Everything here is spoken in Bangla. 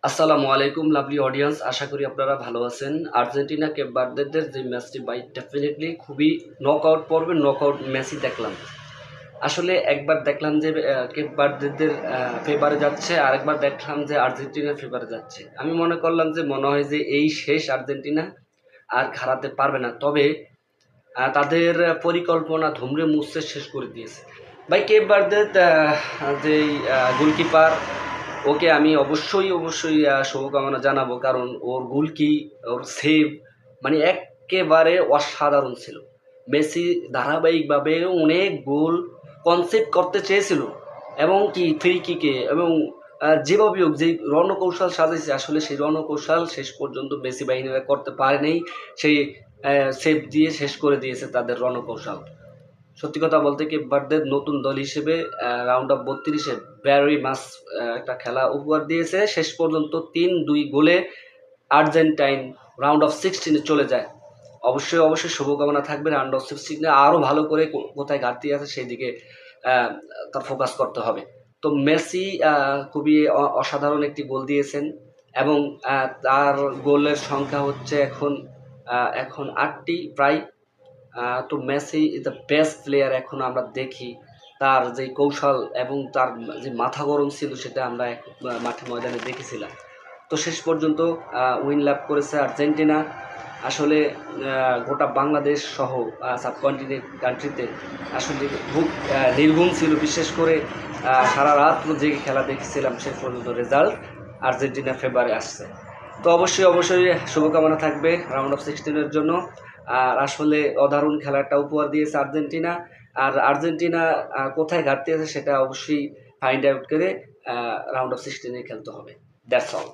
আসসালামু আলাইকুম লাভলি অডিয়েন্স, আশা করি আপনারা ভালো আছেন। আর্জেন্টিনা কেপ ভার্দেদের যে ম্যাচটি ডেফিনেটলি খুবই নকআউট পর্বে নকআউট ম্যাচই দেখলাম। আসলে একবার দেখলাম যে কেপ ভার্দেদের ফেভারে যাচ্ছে, আরেকবার দেখলাম যে আর্জেন্টিনার ফেভারে যাচ্ছে। আমি মনে করলাম যে মনে হয় যে এই শেষ, আর্জেন্টিনা আর হারাতে পারবে না। তবে তাদের পরিকল্পনা ধুমড়ে মুচড়ে শেষ করে দিয়েছে। ভাই কেপ ভার্দের যেই গোলকিপার, ওকে আমি অবশ্যই শুভকামনা জানাবো, কারণ ওর গোলকি, ওর সেভ মানে একেবারে অসাধারণ ছিল। মেসি ধারাবাহিকভাবে অনেক গোল কনসেপ্ট করতে চেয়েছিল, এবং কি ফ্রি কিকে এবং যেভাবে হোক যে রণকৌশল সাজাইছে, আসলে সেই রণকৌশল শেষ পর্যন্ত মেসি বাহিনীরা করতে পারেনি। সেই সেভ দিয়ে শেষ করে দিয়েছে তাদের রণকৌশল। সত্যি কথা বলতে কি বার্থডে নতুন দল হিসেবে রাউন্ড অফ 32-এ ভ্যারি মাস একটা খেলা উপহার দিয়েছে। শেষ পর্যন্ত 3-2 গোলে আর্জেন্টাইন রাউন্ড অফ 16-এ চলে যায়। অবশ্যই শুভকামনা থাকবে রাউন্ড অফ 16-এ আরও ভালো করে কোথায় ঘাটতি আছে সেই দিকে তার ফোকাস করতে হবে। তো মেসি খুবই অসাধারণ একটি গোল দিয়েছেন, এবং তার গোলের সংখ্যা হচ্ছে এখন 8টি প্রায়। তো Messi is the best player এখন আমরা দেখি। তার যে কৌশল এবং তার যে মাথা গরম ছিল সেটা আমরা মাঠে ময়দানে দেখেছিলাম। তো শেষ পর্যন্ত উইন লাভ করেছে আর্জেন্টিনা। আসলে গোটা বাংলাদেশ সহ সাবকন্টিনেন্ট কান্ট্রিতে আসলে খুব নির্ঘুম ছিল। বিশেষ করে সারা রাত জেগে খেলা দেখেছিলাম, শেষ পর্যন্ত রেজাল্ট আর্জেন্টিনা ফেভারে আসছে। তো অবশ্যই শুভকামনা থাকবে রাউন্ড অফ 16-এর জন্য। আর আসলে অসাধারণ খেলাটা উপহার দিয়েছে আর্জেন্টিনা। আর আর্জেন্টিনা কোথায় ঘাটতি আছে সেটা অবশ্যই ফাইন্ড আউট করে রাউন্ড অফ 16-এ খেলতে হবে। That's all.